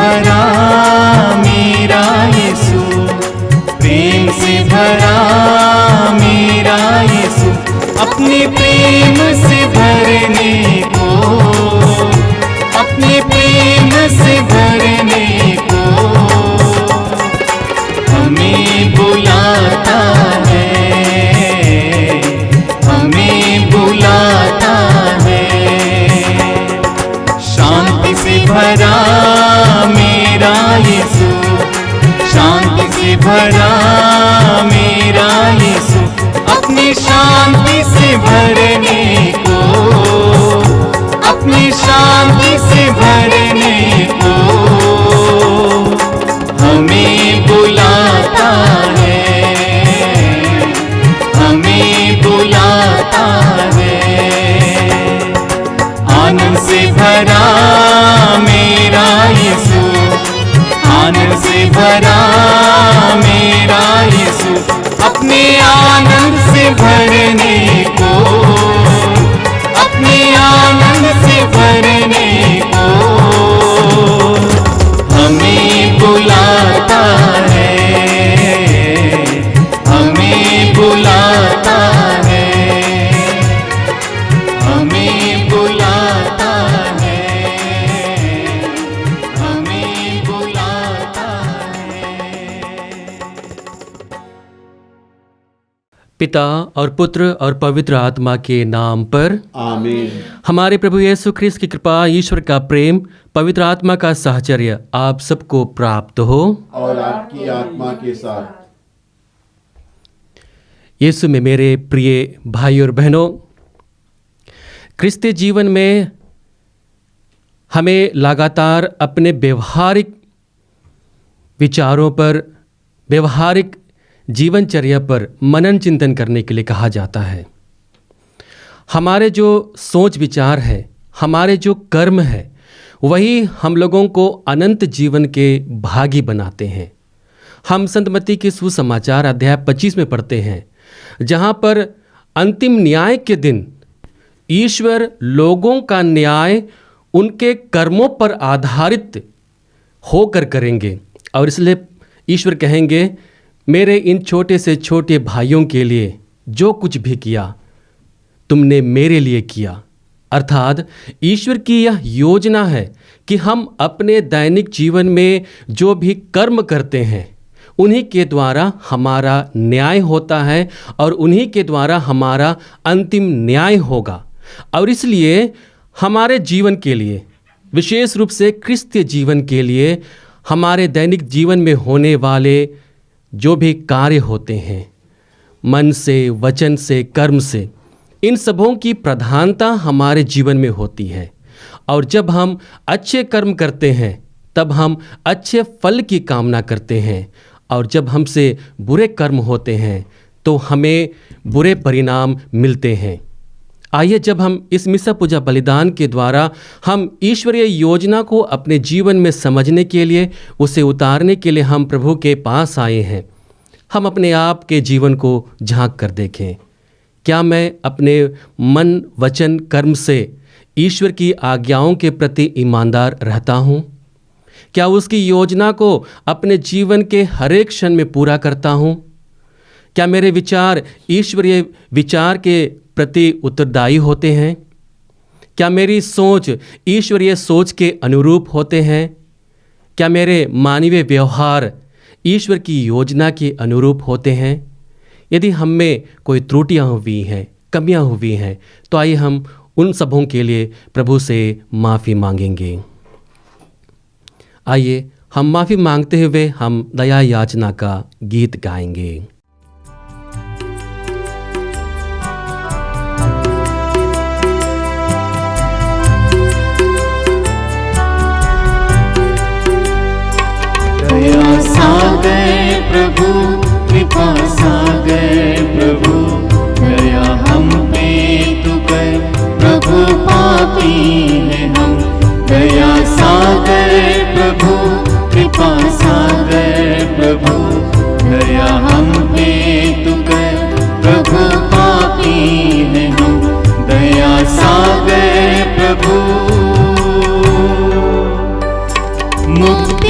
भरा मेरा यीशु, प्रेम से भरा मेरा यीशु, अपने प्रेम से भरने को, अपने प्रेम से भरने को हमें बुलाता है, हमें बुलाता है। शांति से भरा मेरा यीशु, शांति से भरा मेरा यीशु, अपनी शांति से भरने को, अपनी शांति से भरने को हमें बुलाता है, हमें बुलाता है। आनंद से भरा मेरा यीशु, आनंद से भरा मेरा यीशु, अपने आनंद से भरने को, अपने आनंद से भरने को हमें बुलाता है, हमें बुलाता है, हमें बुलाता है, हमें बुलाता है। पिता और पुत्र और पवित्र आत्मा के नाम पर आमीन। हमारे प्रभु यीशु ख्रिस्त की कृपा, ईश्वर का प्रेम, पवित्र आत्मा का साहचर्य आप सबको प्राप्त हो और आपकी आत्मा के साथ। यीशु में मेरे प्रिय भाई और बहनों, क्रिस्तीय जीवन में हमें लगातार अपने व्यवहारिक विचारों पर, व्यवहारिक जीवनचर्या पर मनन चिंतन करने के लिए कहा जाता है। हमारे जो सोच विचार है, हमारे जो कर्म है, वही हम लोगों को अनंत जीवन के भागी बनाते हैं। हम संत मत्ती के सुसमाचार अध्याय 25 में पढ़ते हैं, जहाँ पर अंतिम न्याय के दिन ईश्वर लोगों का न्याय उनके कर्मों पर आधारित होकर करेंगे। और इसलिए ईश्वर कहेंगे, मेरे इन छोटे से छोटे भाइयों के लिए जो कुछ भी किया तुमने मेरे लिए किया। अर्थात ईश्वर की यह योजना है कि हम अपने दैनिक जीवन में जो भी कर्म करते हैं उन्हीं के द्वारा हमारा न्याय होता है और उन्हीं के द्वारा हमारा अंतिम न्याय होगा। और इसलिए हमारे जीवन के लिए, विशेष रूप से क्रिस्तीय जीवन के लिए, हमारे दैनिक जीवन में होने वाले जो भी कार्य होते हैं, मन से, वचन से, कर्म से, इन सबों की प्रधानता हमारे जीवन में होती है। और जब हम अच्छे कर्म करते हैं तब हम अच्छे फल की कामना करते हैं, और जब हमसे बुरे कर्म होते हैं तो हमें बुरे परिणाम मिलते हैं। आइए, जब हम इस मिसा पूजा बलिदान के द्वारा हम ईश्वरीय योजना को अपने जीवन में समझने के लिए, उसे उतारने के लिए हम प्रभु के पास आए हैं, हम अपने आप के जीवन को झांक कर देखें। क्या मैं अपने मन, वचन, कर्म से ईश्वर की आज्ञाओं के प्रति ईमानदार रहता हूँ? क्या उसकी योजना को अपने जीवन के हर एक क्षण में पूरा करता हूँ? क्या मेरे विचार ईश्वरीय विचार के प्रति उत्तरदायी होते हैं? क्या मेरी सोच ईश्वरीय सोच के अनुरूप होते हैं? क्या मेरे मानवीय व्यवहार ईश्वर की योजना के अनुरूप होते हैं? यदि हम में कोई त्रुटियां हुई हैं, कमियां हुई हैं, तो आइए हम उन सबों के लिए प्रभु से माफ़ी मांगेंगे। आइए हम माफ़ी मांगते हुए हम दया याचना का गीत गाएंगे। दया सागर प्रभु, कृपा सागर प्रभु, दया हम पे तू कर प्रभु, पापी है हम। दया सागर प्रभु, कृपा सागर प्रभु, दया हम पे तू कर प्रभु, पापी है हम। दया सागर प्रभु, मुक्त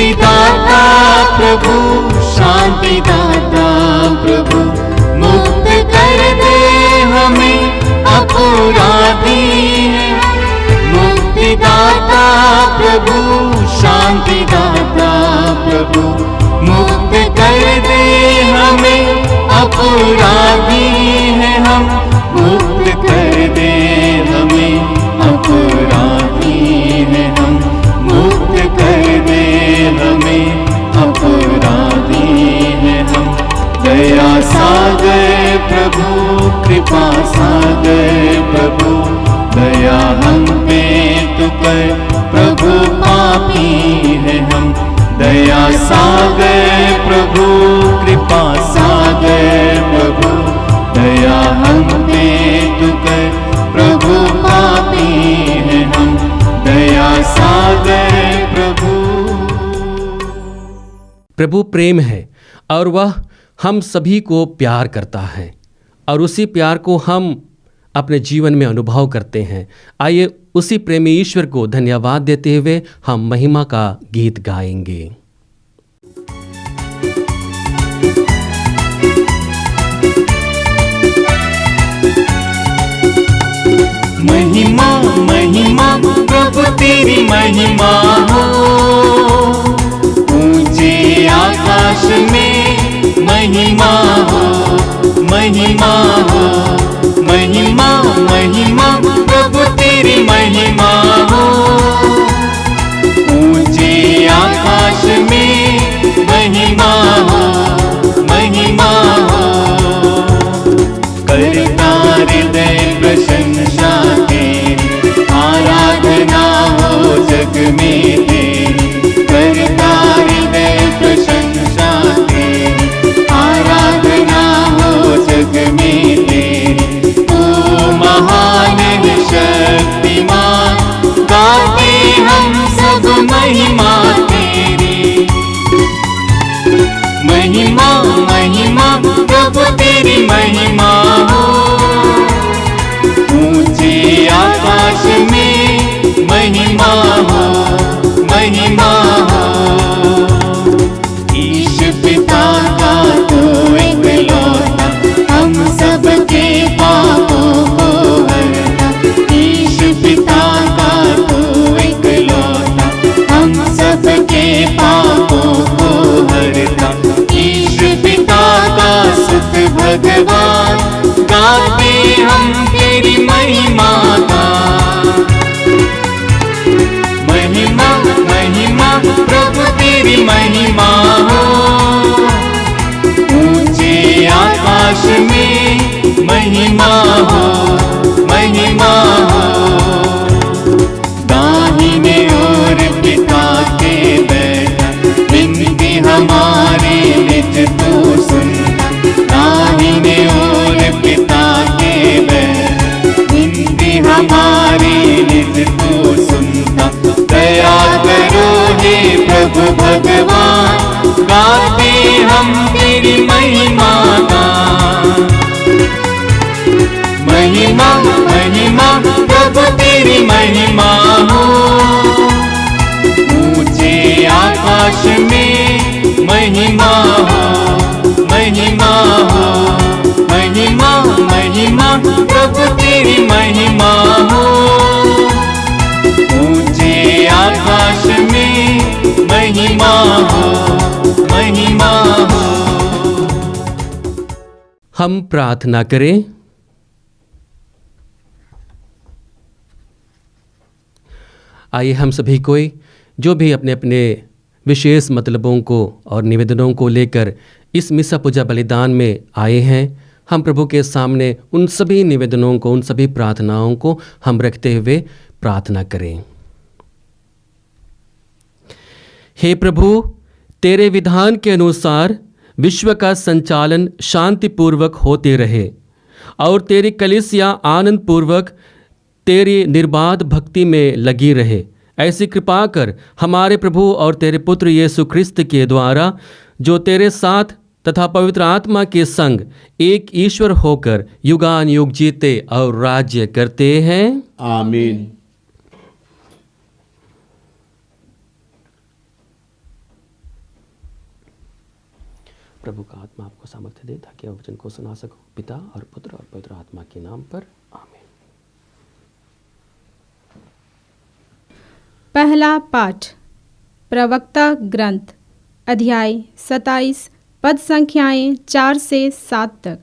प्रभु शांति दाता प्रभु, मुक्त कर दे हमें, अपराधी हैं हम, मुक्त कर दे हमें, अपराधी हैं हम, मुक्त कर दे हमें, अपराधी हैं हम। दया सागर प्रभु, कृपा सागर प्रभु, दया हम पे तू कर, प्रभु पापी है हम। दया सागर प्रभु, कृपा सागर प्रभु, दया हम पे तू कर, प्रभु पापी है हम। दया सागर प्रभु। प्रभु प्रेम है और वह हम सभी को प्यार करता है, और उसी प्यार को हम अपने जीवन में अनुभव करते हैं। आइए उसी प्रेमी ईश्वर को धन्यवाद देते हुए हम महिमा का गीत गाएंगे। महिमा महिमा प्रभु तेरी महिमा हो, ऊंचे आकाश में महिमा हो, महिमा हो, महिमा महिमा प्रभु तेरी महिमा हो, ऊंचे आकाश में महिमा हो, महिमा हो। करता हृदय प्रशंसा तेरी, आराधना हो जग में तेरी, करता हृदय प्रशंसा तेरी, आराधना हो जग में तेरी। तू महान है शक्तिमान, गाते हम सब महिमा तेरी। महिमा महिमा प्रभु तेरी महिमा हो, ऊंचे आकाश में महिमा हो, महिमा हो। ईश पिता का तू इकलौता, हम सबके पापों को हरता। ईश पिता का तू इकलौता, हम सबके पापों को हरता। ईश पिता का सुत भगवान, गाते हम तेरी महिमा का। महिमा महिमा प्रभु तेरी महिमा हो, ऊंचे आकाश में महिमा हो, महिमा हो। दाहिने ओर पिता के बैठा, विनती हमारी निज तू सुनता। दाहिने ओर पिता के बैठा, विनती हमारी निज तू सुनता। दया करो हे प्रभु भगवान, गाते हम तेरी महिमा का। महिमा महिमा प्रभु तेरी महिमा हो, ऊंचे आकाश में महिमा हो, महिमा हो। महिमा महिमा प्रभु तेरी महिमा हो, ऊंचे आकाश में महिमा हो, महिमा हो। हम प्रार्थना करें। आइए हम सभी कोई जो भी अपने अपने विशेष मतलबों को और निवेदनों को लेकर इस मिसा पूजा बलिदान में आए हैं, हम प्रभु के सामने उन सभी निवेदनों को, उन सभी प्रार्थनाओं को हम रखते हुए प्रार्थना करें। हे प्रभु, तेरे विधान के अनुसार विश्व का संचालन शांतिपूर्वक होते रहे और तेरी कलीसिया आनंद पूर्वक तेरी निर्बाध भक्ति में लगी रहे। ऐसी कृपा कर हमारे प्रभु और तेरे पुत्र यीशु ख्रिस्त के द्वारा, जो तेरे साथ तथा पवित्र आत्मा के संग एक ईश्वर होकर युगान युग जीते और राज्य करते हैं। आमीन। प्रभु का आत्मा आपको सामर्थ्य दे ताकि आप वचन को सुना सको। पिता और पुत्र और पवित्र आत्मा के नाम पर आमीन। पहला पाठ प्रवक्ता ग्रंथ अध्याय 27 पद संख्याएं 4 से 7 तक।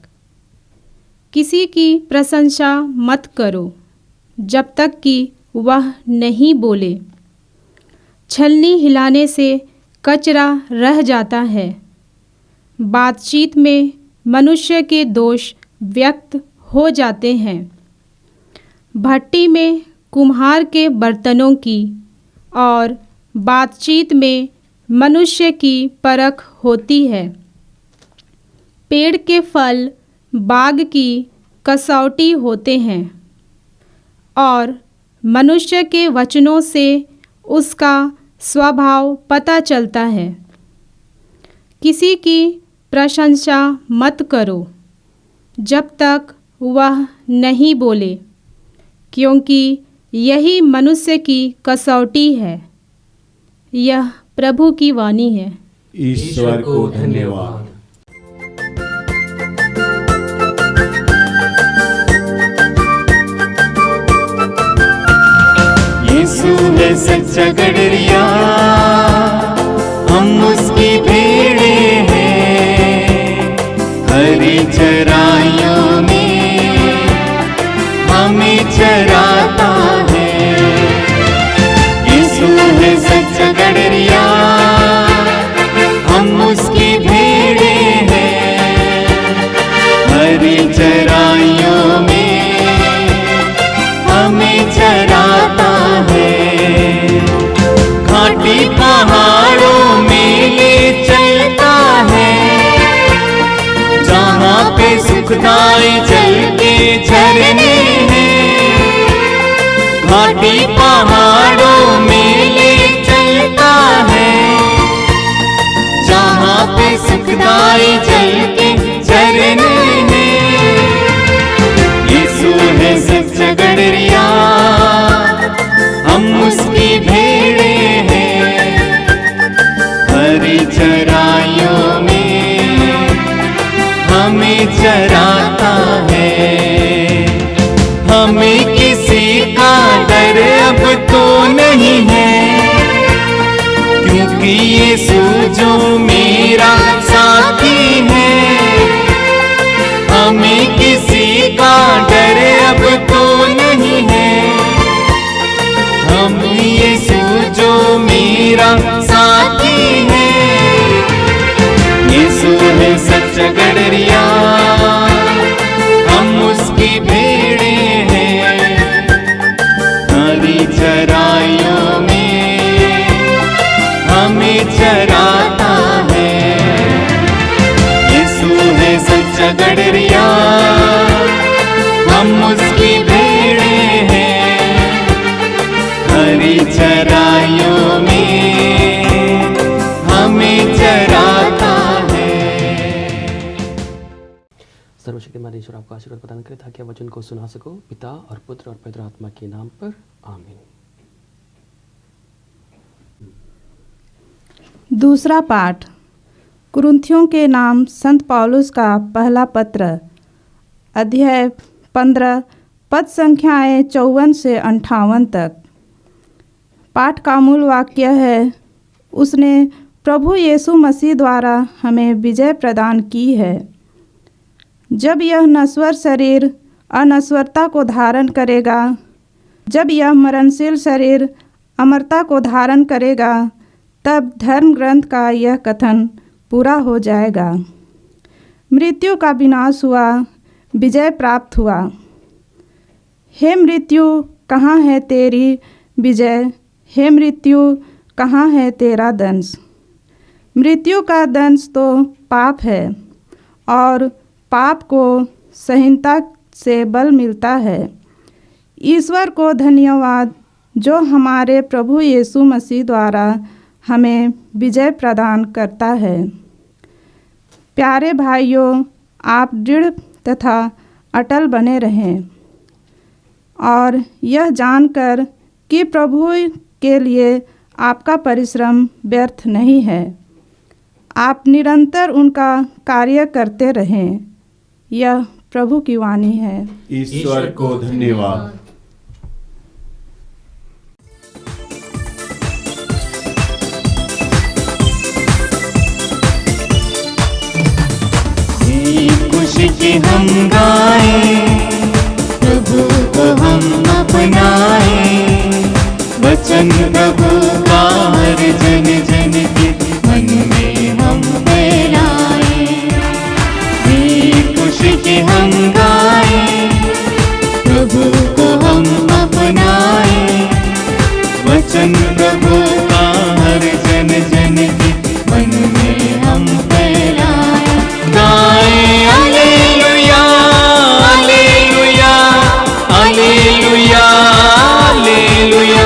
किसी की प्रशंसा मत करो जब तक कि वह नहीं बोले। छलनी हिलाने से कचरा रह जाता है। बातचीत में मनुष्य के दोष व्यक्त हो जाते हैं। भट्टी में कुम्हार के बर्तनों की और बातचीत में मनुष्य की परख होती है। पेड़ के फल बाग की कसौटी होते हैं और मनुष्य के वचनों से उसका स्वभाव पता चलता है। किसी की प्रशंसा मत करो जब तक वह नहीं बोले, क्योंकि यही मनुष्य की कसौटी है। यह प्रभु की वाणी है। ईश्वर को धन्यवाद। यीशु है सच्चा गडरिया, हम उसकी भेड़े हैं। हरी चराइयों में हमें चराता है। यीशु है सच्चा गडरिया, हम उसकी भेड़े हैं। हरी चराइयों में हमें चराता है। घाटी पहाड़ों में ले चलता है, जहाँ पे सुखदाई जल के झरने हैं। घाटी पहाड़ों में ले चलता है, जहाँ पे सुखदाई जल के झरने हैं। यीशु है सच्चा गडरिया, हम उसकी भेड़े हैं। हरी चराइयों में हमें चराता है। हमें किसी का डर अब तो नहीं है, क्योंकि यीशु जो मेरा साथी है। हमें किसी का डर अब तो नहीं है, हम यीशु जो मेरा साथी है। यीशु है सच्चा गडरिया, हम उसकी भेड़े हैं। हरी चराइयों में हमें चराता है। यीशु है सच्चा गडरिया, हम उसकी भेड़े हैं। हरी चराइयों में हमें चराता है। सर्वशक्तिमान ईश्वर आपको आशीर्वाद प्रदान करे ताकि आप वचन को सुना सको। पिता और पुत्र और पवित्र आत्मा के नाम पर आमीन। दूसरा पाठ कुरिन्थियों के नाम संत पौलुस का पहला पत्र अध्याय 15 पद संख्याएं 54 से 58 तक। पाठ का मूल वाक्य है, उसने प्रभु यीशु मसीह द्वारा हमें विजय प्रदान की है। जब यह नश्वर शरीर अनश्वरता को धारण करेगा, जब यह मरणशील शरीर अमरता को धारण करेगा, तब धर्म ग्रंथ का यह कथन पूरा हो जाएगा। मृत्यु का विनाश हुआ, विजय प्राप्त हुआ। हे मृत्यु, कहाँ है तेरी विजय? हे मृत्यु, कहाँ है तेरा दंश? मृत्यु का दंश तो पाप है और पाप को संहिता से बल मिलता है। ईश्वर को धन्यवाद जो हमारे प्रभु यीशु मसीह द्वारा हमें विजय प्रदान करता है। प्यारे भाइयों, आप दृढ़ तथा अटल बने रहें और यह जानकर कि प्रभु के लिए आपका परिश्रम व्यर्थ नहीं है। आप निरंतर उनका कार्य करते रहें। यह प्रभु की वाणी है। ईश्वर को धन्यवाद। खुशी की हम गाएं, प्रभु को हम अपनाएं। वचन प्रभु का हर जन जन के मन में हम फैलाएं। खुशी की हम गाएं, प्रभु को हम अपनाएं। वचन प्रभु का हर जन जन के मन में हम फैलाएं। गाएं hallelujah hallelujah hallelujah hallelujah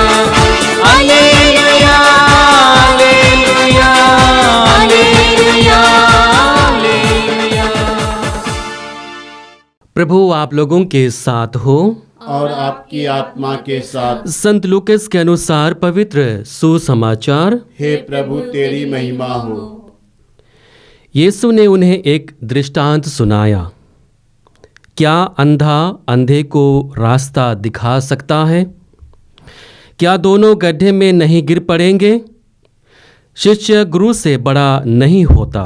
hallelujah hallelujah hallelujah hallelujah. प्रभु आप लोगों के साथ हो और आपकी आत्मा के साथ। संत लूकास के अनुसार पवित्र सुसमाचार। हे प्रभु तेरी महिमा हो। यीशु ने उन्हें एक दृष्टांत सुनाया। क्या अंधा अंधे को रास्ता दिखा सकता है? क्या दोनों गड्ढे में नहीं गिर पड़ेंगे? शिष्य गुरु से बड़ा नहीं होता।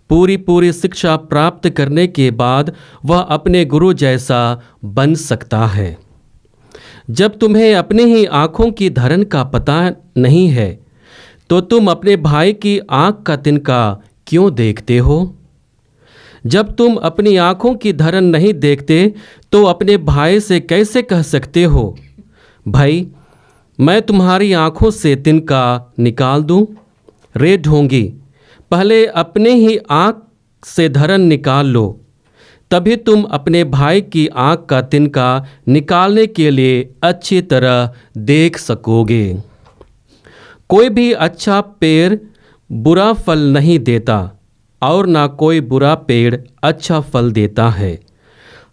पूरी शिक्षा प्राप्त करने के बाद वह अपने गुरु जैसा बन सकता है। जब तुम्हें अपने ही आँखों की धरन का पता नहीं है तो तुम अपने भाई की आँख का तिनका क्यों देखते हो? जब तुम अपनी आँखों की धरन नहीं देखते तो अपने भाई से कैसे कह सकते हो, भाई मैं तुम्हारी आँखों से तिनका निकाल दूं? रे ढोंगी, पहले अपने ही आँख से धरन निकाल लो, तभी तुम अपने भाई की आँख का तिनका निकालने के लिए अच्छी तरह देख सकोगे। कोई भी अच्छा पेड़ बुरा फल नहीं देता और ना कोई बुरा पेड़ अच्छा फल देता है।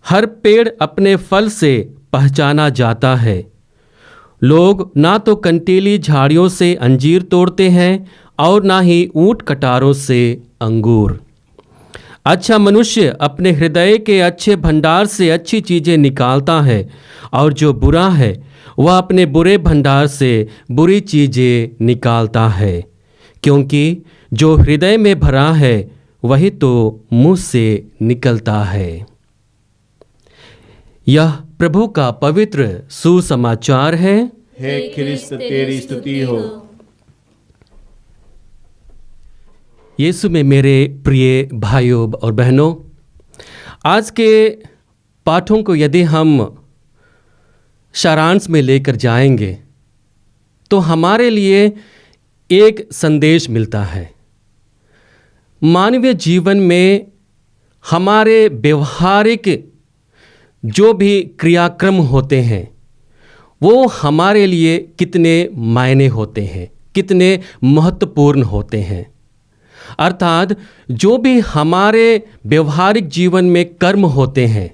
हर पेड़ अपने फल से पहचाना जाता है। लोग ना तो कंटीली झाड़ियों से अंजीर तोड़ते हैं और ना ही ऊंट कटारों से अंगूर। अच्छा मनुष्य अपने हृदय के अच्छे भंडार से अच्छी चीज़ें निकालता है और जो बुरा है वह अपने बुरे भंडार से बुरी चीज़ें निकालता है, क्योंकि जो हृदय में भरा है वही तो मुंह से निकलता है। यह प्रभु का पवित्र सुसमाचार है। हे ख्रिस्त तेरी स्तुति हो। यीशु में मेरे प्रिय भाइयों और बहनों, आज के पाठों को यदि हम सारांश में लेकर जाएंगे तो हमारे लिए एक संदेश मिलता है। मानवीय जीवन में हमारे व्यवहारिक जो भी क्रियाक्रम होते हैं वो हमारे लिए कितने मायने होते हैं, कितने महत्वपूर्ण होते हैं। अर्थात जो भी हमारे व्यवहारिक जीवन में कर्म होते हैं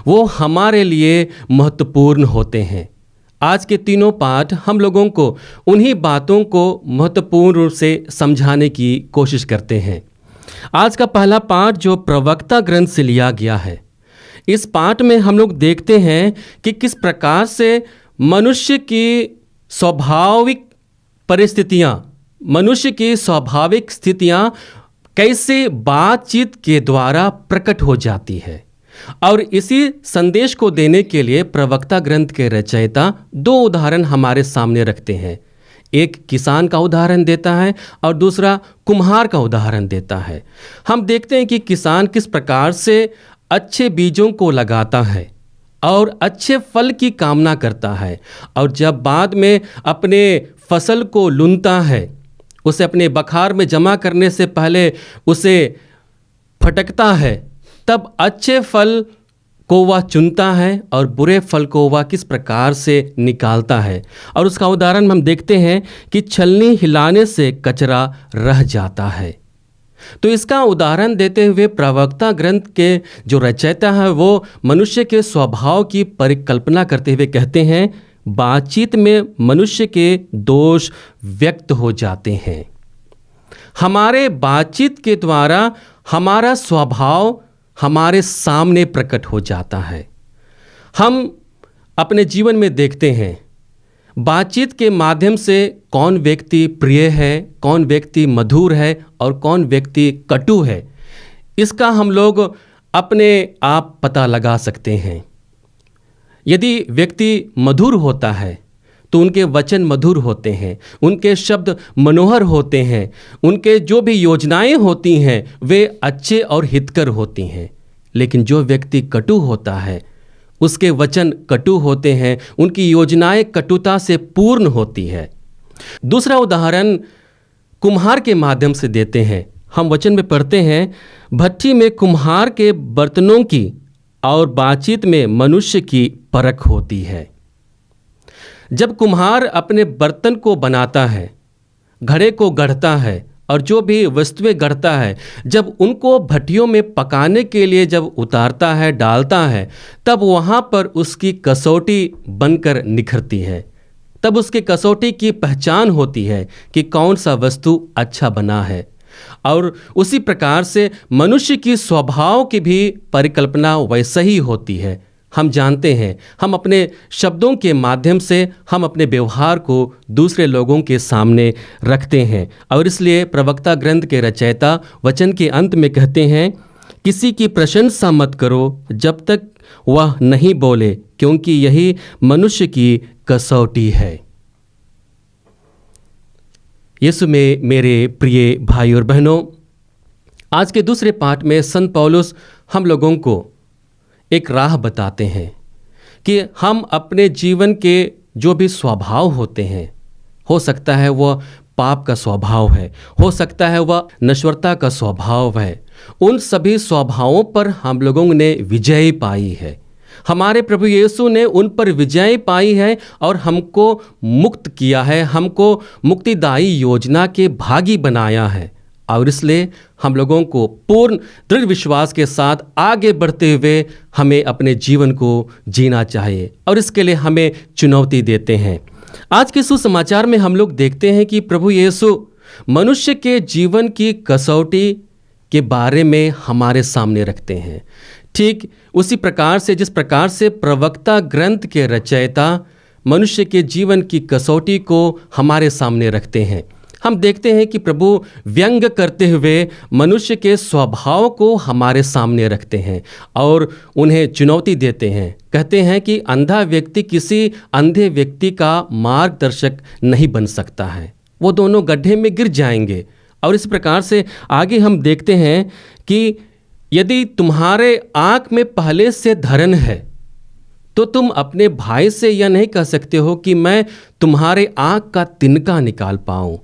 वो हमारे लिए महत्वपूर्ण होते हैं। आज के तीनों पाठ हम लोगों को उन्हीं बातों को महत्वपूर्ण रूप से समझाने की कोशिश करते हैं। आज का पहला पाठ जो प्रवक्ता ग्रंथ से लिया गया है, इस पाठ में हम लोग देखते हैं कि किस प्रकार से मनुष्य की स्वाभाविक परिस्थितियाँ, मनुष्य की स्वाभाविक स्थितियाँ कैसे बातचीत के द्वारा प्रकट हो जाती है। और इसी संदेश को देने के लिए प्रवक्ता ग्रंथ के रचयिता दो उदाहरण हमारे सामने रखते हैं। एक किसान का उदाहरण देता है और दूसरा कुम्हार का उदाहरण देता है। हम देखते हैं कि किसान किस प्रकार से अच्छे बीजों को लगाता है और अच्छे फल की कामना करता है, और जब बाद में अपने फसल को लूनता है, उसे अपने बखार में जमा करने से पहले उसे फटकता है, तब अच्छे फल को वह चुनता है और बुरे फल को वह किस प्रकार से निकालता है। और उसका उदाहरण हम देखते हैं कि छलनी हिलाने से कचरा रह जाता है। तो इसका उदाहरण देते हुए प्रवक्ता ग्रंथ के जो रचयिता है वो मनुष्य के स्वभाव की परिकल्पना करते हुए कहते हैं, बातचीत में मनुष्य के दोष व्यक्त हो जाते हैं। हमारे बातचीत के द्वारा हमारा स्वभाव हमारे सामने प्रकट हो जाता है। हम अपने जीवन में देखते हैं बातचीत के माध्यम से कौन व्यक्ति प्रिय है, कौन व्यक्ति मधुर है और कौन व्यक्ति कटु है। इसका हम लोग अपने आप पता लगा सकते हैं। यदि व्यक्ति मधुर होता है तो उनके वचन मधुर होते हैं, उनके शब्द मनोहर होते हैं, उनके जो भी योजनाएं होती हैं वे अच्छे और हितकर होती हैं। लेकिन जो व्यक्ति कटु होता है उसके वचन कटु होते हैं, उनकी योजनाएं कटुता से पूर्ण होती है। दूसरा उदाहरण कुम्हार के माध्यम से देते हैं। हम वचन में पढ़ते हैं, भट्ठी में कुम्हार के बर्तनों की और बातचीत में मनुष्य की परख होती है। जब कुम्हार अपने बर्तन को बनाता है, घड़े को गढ़ता है और जो भी वस्तुएं गढ़ता है, जब उनको भट्टियों में पकाने के लिए जब उतारता है, डालता है, तब वहाँ पर उसकी कसौटी बनकर निखरती है। तब उसकी कसौटी की पहचान होती है कि कौन सा वस्तु अच्छा बना है। और उसी प्रकार से मनुष्य की स्वभाव की भी परिकल्पना वैसे ही होती है। हम जानते हैं, हम अपने शब्दों के माध्यम से हम अपने व्यवहार को दूसरे लोगों के सामने रखते हैं। और इसलिए प्रवक्ता ग्रंथ के रचयिता वचन के अंत में कहते हैं, किसी की प्रशंसा मत करो जब तक वह नहीं बोले, क्योंकि यही मनुष्य की कसौटी है। यीशु में मेरे प्रिय भाई और बहनों, आज के दूसरे पाठ में संत पौलुस हम लोगों को एक राह बताते हैं कि हम अपने जीवन के जो भी स्वभाव होते हैं, हो सकता है वह पाप का स्वभाव है, हो सकता है वह नश्वरता का स्वभाव है, उन सभी स्वभावों पर हम लोगों ने विजय पाई है। हमारे प्रभु यीशु ने उन पर विजय पाई है और हमको मुक्त किया है, हमको मुक्तिदायी योजना के भागी बनाया है। और इसलिए हम लोगों को पूर्ण दृढ़ विश्वास के साथ आगे बढ़ते हुए हमें अपने जीवन को जीना चाहिए और इसके लिए हमें चुनौती देते हैं। आज के सुसमाचार में हम लोग देखते हैं कि प्रभु यीशु मनुष्य के जीवन की कसौटी के बारे में हमारे सामने रखते हैं। ठीक उसी प्रकार से जिस प्रकार से प्रवक्ता ग्रंथ के रचयिता मनुष्य के जीवन की कसौटी को हमारे सामने रखते हैं, हम देखते हैं कि प्रभु व्यंग करते हुए मनुष्य के स्वभाव को हमारे सामने रखते हैं और उन्हें चुनौती देते हैं। कहते हैं कि अंधा व्यक्ति किसी अंधे व्यक्ति का मार्गदर्शक नहीं बन सकता है, वो दोनों गड्ढे में गिर जाएंगे। और इस प्रकार से आगे हम देखते हैं कि यदि तुम्हारे आँख में पहले से धरन है तो तुम अपने भाई से यह नहीं कह सकते हो कि मैं तुम्हारे आँख का तिनका निकाल पाऊँ।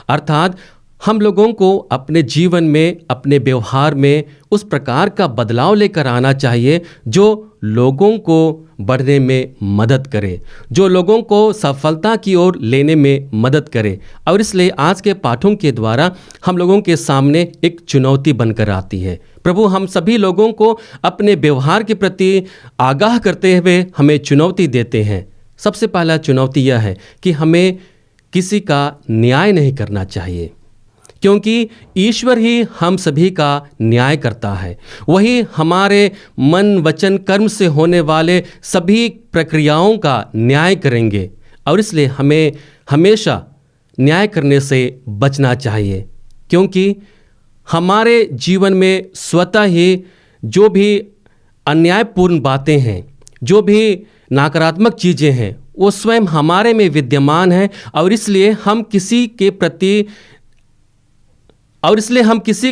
अर्थात हम लोगों को अपने जीवन में, अपने व्यवहार में उस प्रकार का बदलाव लेकर आना चाहिए जो लोगों को बढ़ने में मदद करे, जो लोगों को सफलता की ओर लेने में मदद करे। और इसलिए आज के पाठों के द्वारा हम लोगों के सामने एक चुनौती बनकर आती है। प्रभु हम सभी लोगों को अपने व्यवहार के प्रति आगाह करते हुए हमें चुनौती देते हैं। सबसे पहला चुनौती यह है कि हमें किसी का न्याय नहीं करना चाहिए, क्योंकि ईश्वर ही हम सभी का न्याय करता है। वही हमारे मन, वचन, कर्म से होने वाले सभी प्रक्रियाओं का न्याय करेंगे। और इसलिए हमें हमेशा न्याय करने से बचना चाहिए, क्योंकि हमारे जीवन में स्वतः ही जो भी अन्यायपूर्ण बातें हैं, जो भी नकारात्मक चीज़ें हैं, वो स्वयं हमारे में विद्यमान है। और इसलिए हम किसी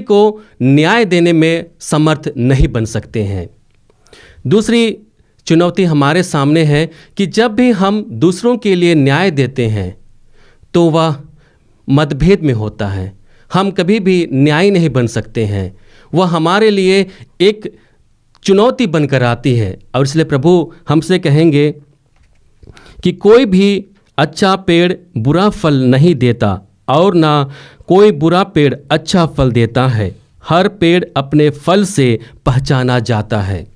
को न्याय देने में समर्थ नहीं बन सकते हैं। दूसरी चुनौती हमारे सामने है कि जब भी हम दूसरों के लिए न्याय देते हैं तो वह मतभेद में होता है। हम कभी भी न्यायी नहीं बन सकते हैं, वह हमारे लिए एक चुनौती बनकर आती है। और इसलिए प्रभु हमसे कहेंगे कि कोई भी अच्छा पेड़ बुरा फल नहीं देता और ना कोई बुरा पेड़ अच्छा फल देता है, हर पेड़ अपने फल से पहचाना जाता है।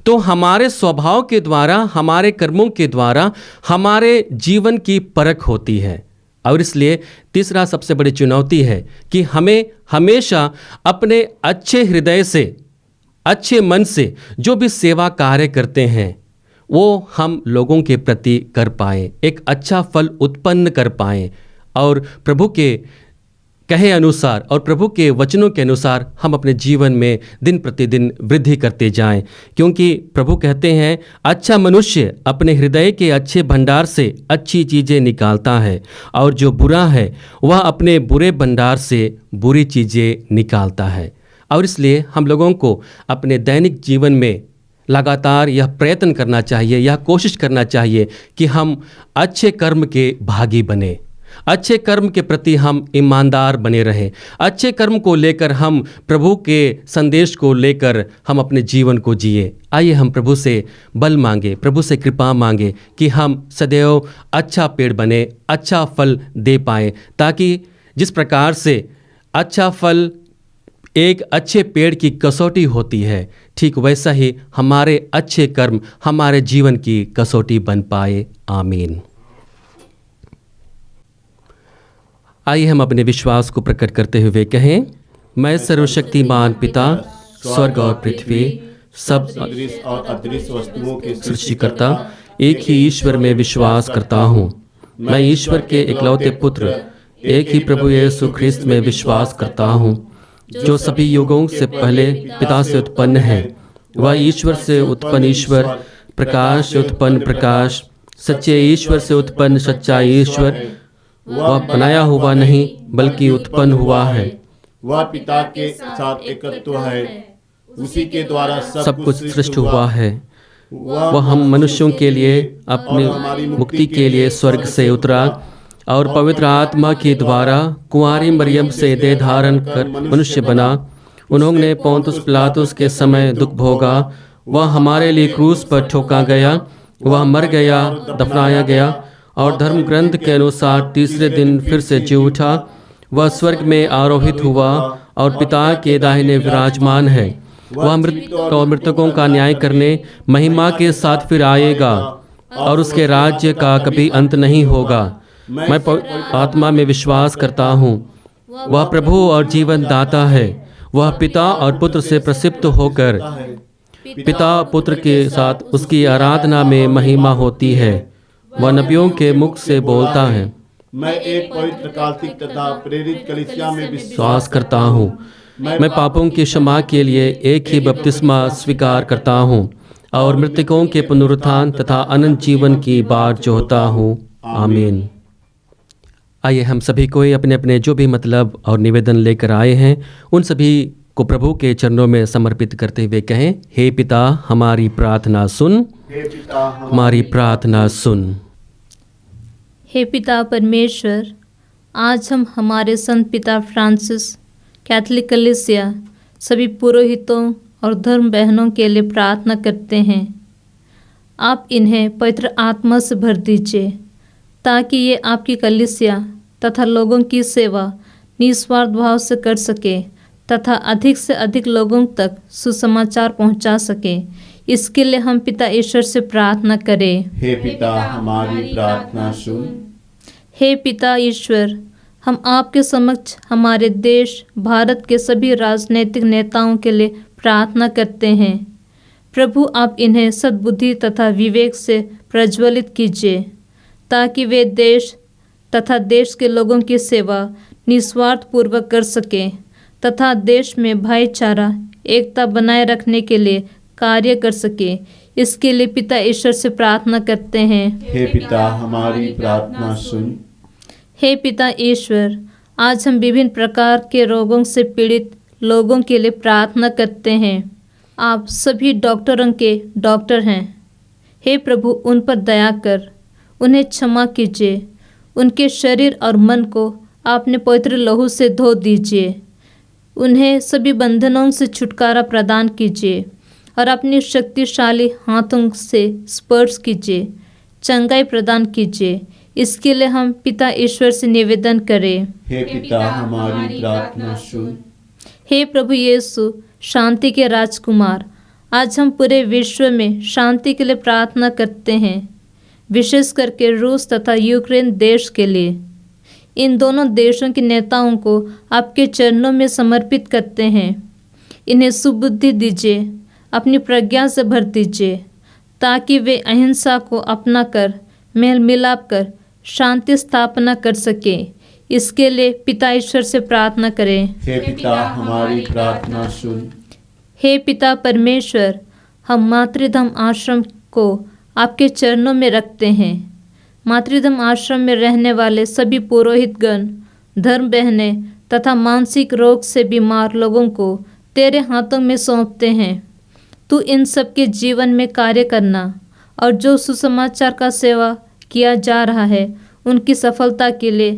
तो हमारे स्वभाव के द्वारा, हमारे कर्मों के द्वारा हमारे जीवन की परख होती है। और इसलिए तीसरा सबसे बड़ी चुनौती है कि हमें हमेशा अपने अच्छे हृदय से, अच्छे मन से जो भी सेवा कार्य करते हैं वो हम लोगों के प्रति कर पाएँ, एक अच्छा फल उत्पन्न कर पाएँ और प्रभु के कहे अनुसार और प्रभु के वचनों के अनुसार हम अपने जीवन में दिन प्रतिदिन वृद्धि करते जाएं, क्योंकि प्रभु कहते हैं अच्छा मनुष्य अपने हृदय के अच्छे भंडार से अच्छी चीज़ें निकालता है और जो बुरा है वह अपने बुरे भंडार से बुरी चीज़ें निकालता है। और इसलिए हम लोगों को अपने दैनिक जीवन में लगातार यह प्रयत्न करना चाहिए, यह कोशिश करना चाहिए कि हम अच्छे कर्म के भागी बने, अच्छे कर्म के प्रति हम ईमानदार बने रहें, अच्छे कर्म को लेकर हम प्रभु के संदेश को लेकर हम अपने जीवन को जिए। आइए हम प्रभु से बल मांगे, प्रभु से कृपा मांगे कि हम सदैव अच्छा पेड़ बने, अच्छा फल दे पाएँ, ताकि जिस प्रकार से अच्छा फल एक अच्छे पेड़ की कसौटी होती है, ठीक वैसा ही हमारे अच्छे कर्म हमारे जीवन की कसौटी बन पाए। आमीन। आइए हम अपने विश्वास को प्रकट करते हुए कहें, मैं सर्वशक्तिमान पिता स्वर्ग और पृथ्वी सब दृश्य और अदृश्य वस्तुओं के सृष्टिकर्ता एक ही ईश्वर में विश्वास करता हूँ। मैं ईश्वर के इकलौते पुत्र एक ही प्रभु यीशु ख्रिस्त में विश्वास करता हूँ, जो सभी युगों से पहले पिता से उत्पन्न है। वह ईश्वर से उत्पन्न ईश्वर, प्रकाश से उत्पन्न प्रकाश, सच्चे ईश्वर से उत्पन्न सच्चा ईश्वर। वह बनाया हुआ नहीं बल्कि उत्पन्न हुआ है। वह पिता के साथ एकत्व है, उसी के द्वारा सब कुछ सृष्टि हुआ है। वह हम मनुष्यों के लिए अपनी मुक्ति के लिए स्वर्ग से उतरा और पवित्र आत्मा के द्वारा कुंवारी मरियम से देह धारण कर मनुष्य बना। उन्होंने पोंतुस पिलातुस के समय दुख भोगा। वह हमारे लिए क्रूस पर ठोका गया, वह मर गया, दफनाया गया और धर्म ग्रंथ के अनुसार तीसरे दिन फिर से जी उठा। वह स्वर्ग में आरोहित हुआ और पिता के दाहिने विराजमान है। वह मृतकों का न्याय करने महिमा के साथ फिर आएगा और उसके राज्य का कभी अंत नहीं होगा। मैं आत्मा में विश्वास करता हूँ। वह प्रभु और जीवन दाता है। वह पिता और पुत्र से प्रसिद्ध होकर पिता पुत्र के साथ उसकी आराधना में महिमा होती है। वह नबियों के मुख से बोलता है। मैं एक पवित्र काल्पनिक तथा प्रेरित कलीसिया में विश्वास करता हूँ। मैं पापों की क्षमा के लिए एक ही बपतिस्मा स्वीकार करता हूँ और मृतकों के पुनरुत्थान तथा अनंत जीवन की बाट जोहता हूँ। आमीन। आइए हम सभी को अपने अपने जो भी मतलब और निवेदन लेकर आए हैं उन सभी को प्रभु के चरणों में समर्पित करते हुए कहें, हे पिता हमारी प्रार्थना सुन, हमारी प्रार्थना सुन। हे पिता परमेश्वर, आज हम हमारे संत पिता फ्रांसिस, कैथोलिक कलीसिया, सभी पुरोहितों और धर्म बहनों के लिए प्रार्थना करते हैं। आप इन्हें पवित्र आत्मा से भर दीजिए ताकि ये आपकी कलीसिया तथा लोगों की सेवा निस्वार्थ भाव से कर सके तथा अधिक से अधिक लोगों तक सुसमाचार पहुंचा सके। इसके लिए हम पिता ईश्वर से प्रार्थना करें। हे पिता हमारी प्रार्थना सुन। हे पिता ईश्वर, हम आपके समक्ष हमारे देश भारत के सभी राजनीतिक नेताओं के लिए प्रार्थना करते हैं। प्रभु आप इन्हें सद्बुद्धि तथा विवेक से प्रज्वलित कीजिए ताकि वे देश तथा देश के लोगों की सेवा निस्वार्थ पूर्वक कर सकें तथा देश में भाईचारा एकता बनाए रखने के लिए कार्य कर सके। इसके लिए पिता ईश्वर से प्रार्थना करते हैं। हे पिता हमारी प्रार्थना सुन। हे पिता ईश्वर, आज हम विभिन्न प्रकार के रोगों से पीड़ित लोगों के लिए प्रार्थना करते हैं। आप सभी डॉक्टरों के डॉक्टर हैं। हे प्रभु, उन पर दया कर उन्हें क्षमा कीजिए। उनके शरीर और मन को आपने पवित्र लहू से धो दीजिए। उन्हें सभी बंधनों से छुटकारा प्रदान कीजिए और अपनी शक्तिशाली हाथों से स्पर्श कीजिए, चंगाई प्रदान कीजिए। इसके लिए हम पिता ईश्वर से निवेदन करें। हे पिता हमारी प्रार्थना सुन। हे प्रभु यीशु, शांति के राजकुमार, आज हम पूरे विश्व में शांति के लिए प्रार्थना करते हैं, विशेष करके रूस तथा यूक्रेन देश के लिए। इन दोनों देशों के नेताओं को आपके चरणों में समर्पित करते हैं। इन्हें सुबुद्धि दीजिए, अपनी प्रज्ञा से भर दीजिए ताकि वे अहिंसा को अपना कर मेल मिलाप कर शांति स्थापना कर सकें। इसके लिए पिता ईश्वर से प्रार्थना करें। हे पिता हमारी प्रार्थना सुन। हे पिता परमेश्वर, हम मातृधम आश्रम को आपके चरणों में रखते हैं। मातृधम आश्रम में रहने वाले सभी पुरोहितगण, धर्म बहनें तथा मानसिक रोग से बीमार लोगों को तेरे हाथों में सौंपते हैं। तू इन सब के जीवन में कार्य करना और जो सुसमाचार का सेवा किया जा रहा है उनकी सफलता के लिए,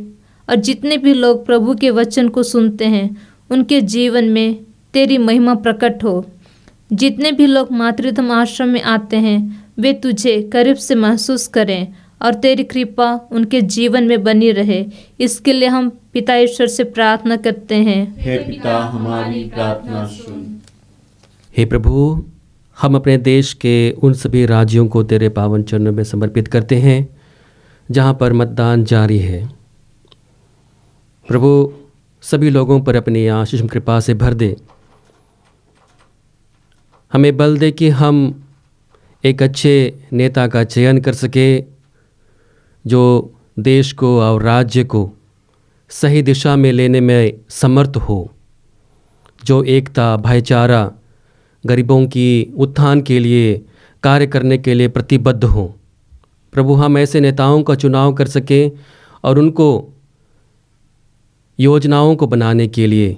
और जितने भी लोग प्रभु के वचन को सुनते हैं उनके जीवन में तेरी महिमा प्रकट हो। जितने भी लोग मातृधम आश्रम में आते हैं वे तुझे करीब से महसूस करें और तेरी कृपा उनके जीवन में बनी रहे। इसके लिए हम पिता ईश्वर से प्रार्थना करते हैं। हे पिता हमारी प्रार्थना सुन। हे प्रभु, हम अपने देश के उन सभी राज्यों को तेरे पावन चरणों में समर्पित करते हैं जहाँ पर मतदान जारी है। प्रभु, सभी लोगों पर अपनी आशीष कृपा से भर दे। हमें बल दे कि हम एक अच्छे नेता का चयन कर सके जो देश को और राज्य को सही दिशा में लेने में समर्थ हो, जो एकता, भाईचारा, गरीबों की उत्थान के लिए कार्य करने के लिए प्रतिबद्ध हो। प्रभु, हम ऐसे नेताओं का चुनाव कर सकें और उनको योजनाओं को बनाने के लिए,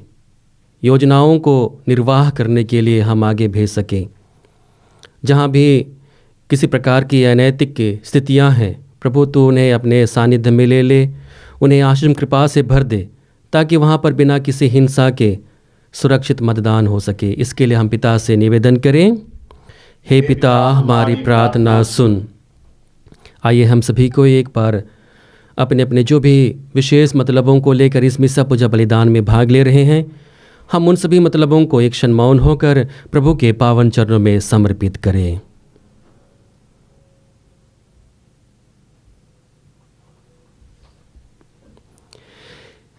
योजनाओं को निर्वाह करने के लिए हम आगे भेज सकें। जहाँ भी किसी प्रकार की अनैतिक स्थितियाँ हैं, प्रभु तू उन्हें अपने सानिध्य में ले ले, उन्हें आशीष कृपा से भर दे, ताकि वहाँ पर बिना किसी हिंसा के सुरक्षित मतदान हो सके। इसके लिए हम पिता से निवेदन करें। हे पिता हमारी प्रार्थना सुन। आइए हम सभी को एक बार अपने अपने जो भी विशेष मतलबों को लेकर इस मिसा पूजा बलिदान में भाग ले रहे हैं, हम उन सभी मतलबों को एक क्षण मौन होकर प्रभु के पावन चरणों में समर्पित करें।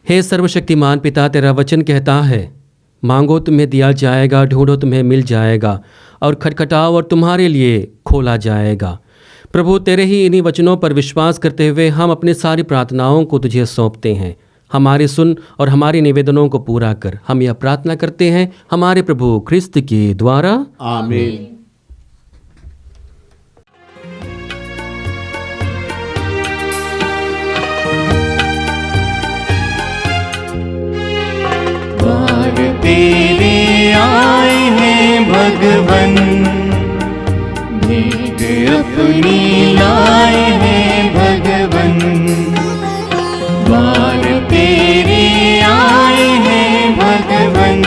हे सर्वशक्तिमान पिता, तेरा वचन कहता है, मांगो तुम्हें दिया जाएगा, ढूंढो तुम्हें मिल जाएगा, और खटखटाओ और तुम्हारे लिए खोला जाएगा। प्रभु, तेरे ही इन्हीं वचनों पर विश्वास करते हुए हम अपनी सारी प्रार्थनाओं को तुझे सौंपते हैं। हमारे सुन और हमारे निवेदनों को पूरा कर। हम यह प्रार्थना करते हैं हमारे प्रभु ख्रिस्त के द्वारा, आमीन। द्वार तेरे आए हैं भगवन, भेंट अपनी लाए हैं भगवन। द्वार तेरे आए हैं भगवन,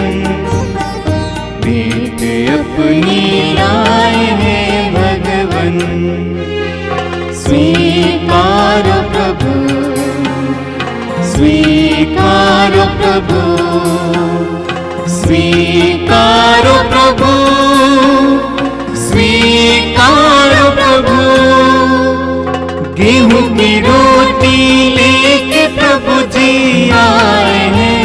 भेंट अपनी लाए हैं भगवन। स्वीकारो प्रभु, स्वीकारो प्रभु, स्वीकारो प्रभु, स्वीकारो प्रभु। गेहूं की रोटी लेके प्रभु जी आए हैं,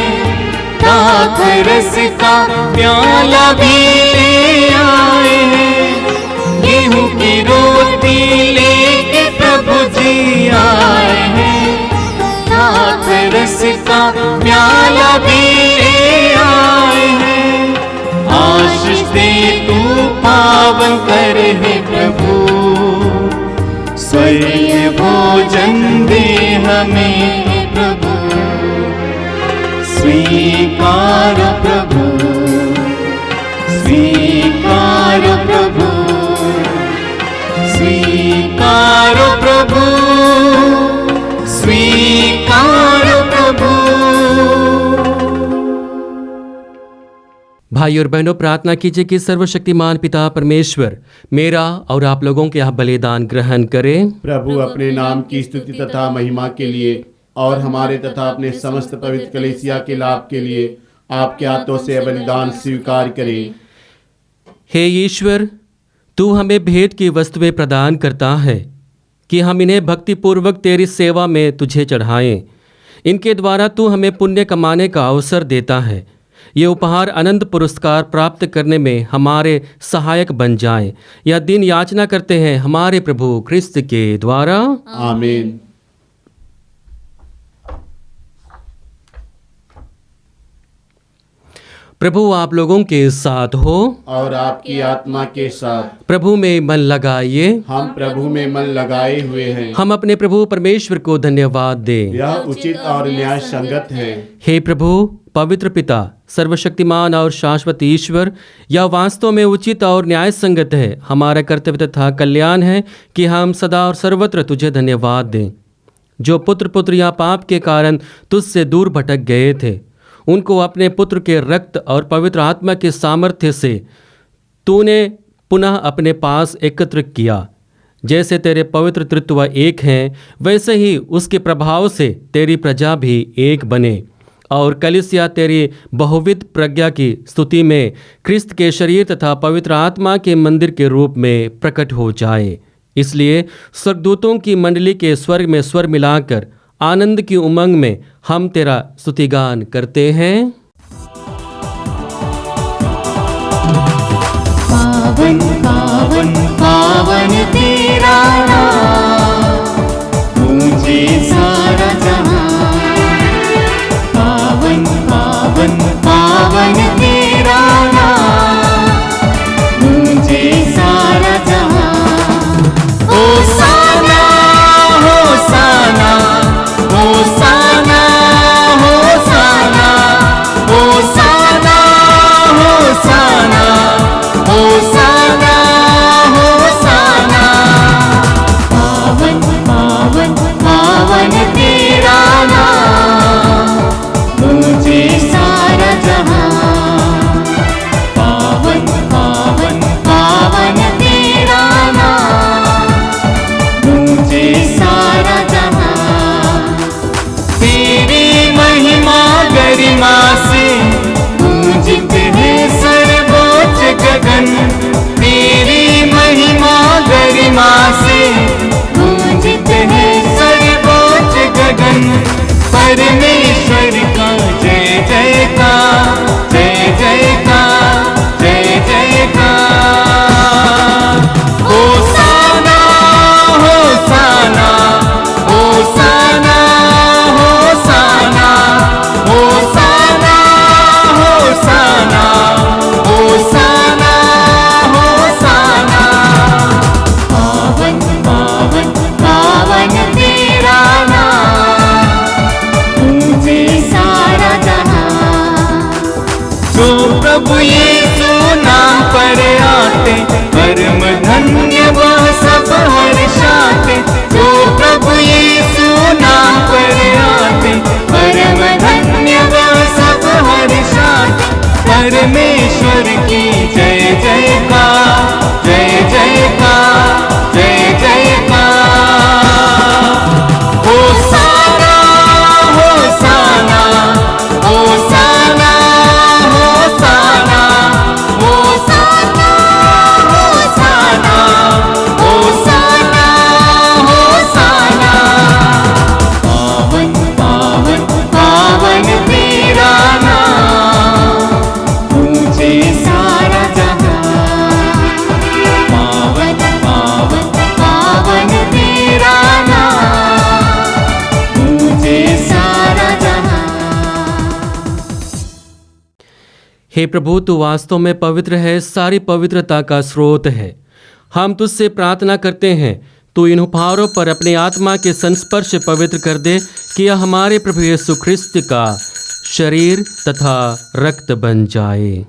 दाख रस का प्याला भी ले आए हैं। गेहूं की रोटी लेके प्रभु जी आए हैं, दाख रस का प्याला भी ले आए हैं। आशीष दे तू पावन कर हे प्रभु, स्वर्गीय भोजन दे हमें प्रभु। स्वीकारो प्रभु, स्वीकारो प्रभु, स्वीकारो प्रभु, स्वीकारो प्रभु। भाई और बहनों, प्रार्थना कीजिए कि सर्वशक्तिमान पिता परमेश्वर मेरा और आप लोगों के यहाँ बलिदान ग्रहण करें। प्रभु अपने नाम की स्तुति तथा महिमा के लिए और हमारे तथा अपने समस्त पवित्र कलीसिया के लाभ के लिए आपके हाथों से बलिदान स्वीकार करें। हे ईश्वर, तू हमें भेंट की वस्तुएं प्रदान करता है कि हम इन्हें भक्तिपूर्वक तेरी सेवा में तुझे चढ़ाएं। इनके द्वारा तू हमें पुण्य कमाने का अवसर देता है। ये उपहार अनंत पुरस्कार प्राप्त करने में हमारे सहायक बन जाएं। यह दिन याचना करते हैं हमारे प्रभु ख्रिस्त के द्वारा, आमीन। प्रभु आप लोगों के साथ हो। और आपकी आत्मा के साथ। प्रभु में मन लगाइए। हम प्रभु में मन लगाए हुए हैं। हम अपने प्रभु परमेश्वर को धन्यवाद दें। यह उचित और न्याय संगत है। हे प्रभु पवित्र पिता, सर्वशक्तिमान और शाश्वत ईश्वर, यह वास्तव में उचित और न्याय संगत है, हमारा कर्तव्य तथा कल्याण है कि हम सदा और सर्वत्र तुझे धन्यवाद दें। जो पुत्र पुत्रियां पाप के कारण तुझसे दूर भटक गए थे, उनको अपने पुत्र के रक्त और पवित्र आत्मा के सामर्थ्य से तूने पुनः अपने पास एकत्र किया। जैसे तेरे पवित्र तृत्व एक हैं, वैसे ही उसके प्रभाव से तेरी प्रजा भी एक बने और कलीसिया तेरी बहुविध प्रज्ञा की स्तुति में क्रिस्त के शरीर तथा पवित्र आत्मा के मंदिर के रूप में प्रकट हो जाए। इसलिए स्वर्गदूतों की मंडली के स्वर्ग में स्वर मिलाकर आनंद की उमंग में हम तेरा स्तुतिगान करते हैं। पावन पावन पावन तेरा नाम, मुझे सारा जहां। पावन पावन पावन तेरा नाम, मुझे सारा जहां। होसाना होसाना होसाना होसाना होसाना होसाना होसाना होसाना। पावन पावन पावन तेरा नाम, मुझे सारा जहां। पावन पावन पावन तेरा नाम, मुझे सारा जहां। तेरी महिमा गरिमा से गूंजित है सर्वोच्च गगन। तेरी महिमा गरिमा से गूंजित है सर्वोच्च गगन। परमेश्वर का जय जयकार, जय जयकार, जय जयकार। होसाना होसाना होसाना होसाना होसाना होसाना होसाना होसाना। पावन पावन पावन तेरा नाम, मुझे सारा जहां। जो प्रभु यीशु नाम पर आते, परम धन्य वह सब हर्षाते। जो प्रभु यीशु नाम पर आते, परम धन्य वह सब हर्षाते। परमेश्वर की जय जयकार, जय जयकार, जय जयकार। होसाना होसाना होसाना होसाना होसाना होसाना होसाना होसाना। पावन पावन पावन तेरा नाम, मुझे सारा जहां। पावन पावन पावन तेरा नाम, मुझे सारा जहां। हे प्रभु, तू वास्तव में पवित्र है, सारी पवित्रता का स्रोत है। हम तुझसे प्रार्थना करते हैं, तू इन उपहारों पर अपने आत्मा के संस्पर्श से पवित्र कर दे कि यह हमारे प्रभु यीशु ख्रिस्त का शरीर तथा रक्त बन जाए।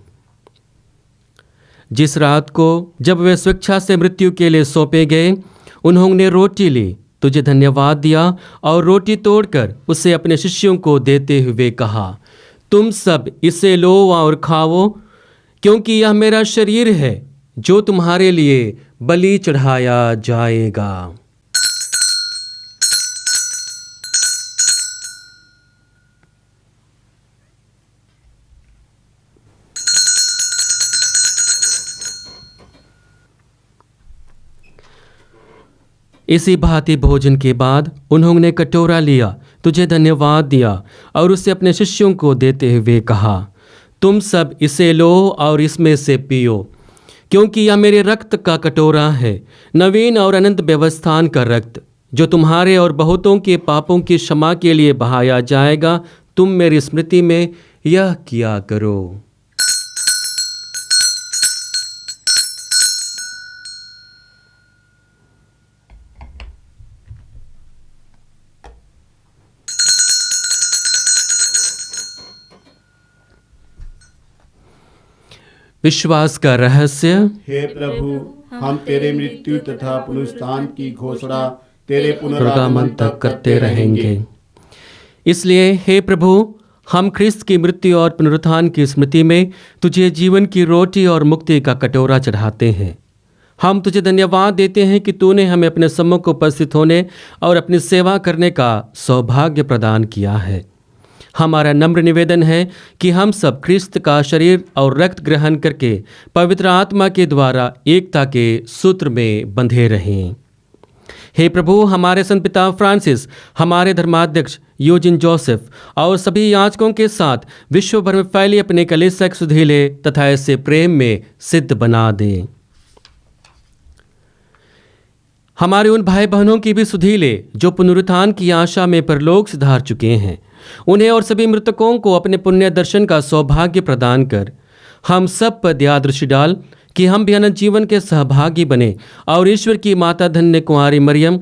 जिस रात को जब वे स्वेच्छा से मृत्यु के लिए सौंपे गए, उन्होंने रोटी ली, तुझे धन्यवाद दिया और रोटी तोड़कर उसे अपने शिष्यों को देते हुए कहा, तुम सब इसे लो और खाओ, क्योंकि यह मेरा शरीर है जो तुम्हारे लिए बलि चढ़ाया जाएगा। इसी भांति भोजन के बाद उन्होंने कटोरा लिया, तुझे धन्यवाद दिया और उसे अपने शिष्यों को देते हुए कहा, तुम सब इसे लो और इसमें से पियो, क्योंकि यह मेरे रक्त का कटोरा है, नवीन और अनंत व्यवस्थान का रक्त, जो तुम्हारे और बहुतों के पापों की क्षमा के लिए बहाया जाएगा। तुम मेरी स्मृति में यह किया करो। विश्वास का रहस्य। हे प्रभु, हम तेरे मृत्यु तथा पुनरुत्थान की घोषणा तेरे पुनरागमन पुनरागमन तक करते रहेंगे। इसलिए हे प्रभु, हम ख्रिस्त की मृत्यु और पुनरुत्थान की स्मृति में तुझे जीवन की रोटी और मुक्ति का कटोरा चढ़ाते हैं। हम तुझे धन्यवाद देते हैं कि तूने हमें अपने सम्मुख उपस्थित होने और अपनी सेवा करने का सौभाग्य प्रदान किया है। हमारा नम्र निवेदन है कि हम सब ख्रिस्त का शरीर और रक्त ग्रहण करके पवित्र आत्मा के द्वारा एकता के सूत्र में बंधे रहें। हे प्रभु, हमारे संत पिता फ्रांसिस, हमारे धर्माध्यक्ष यूजिन जोसेफ और सभी याजकों के साथ विश्व भर में फैली अपने कलीसिया को सुधीले तथा ऐसे प्रेम में सिद्ध बना दे। हमारे उन भाई बहनों की भी सुधीले जो पुनरुत्थान की आशा में परलोक सिधार चुके हैं, उन्हें और सभी मृतकों को अपने पुण्य दर्शन का सौभाग्य प्रदान कर हम सब पर दया दृष्टि डाल कि हम भी अनंत जीवन के सहभागी बने और ईश्वर की माता धन्य कुंवारी मरियम,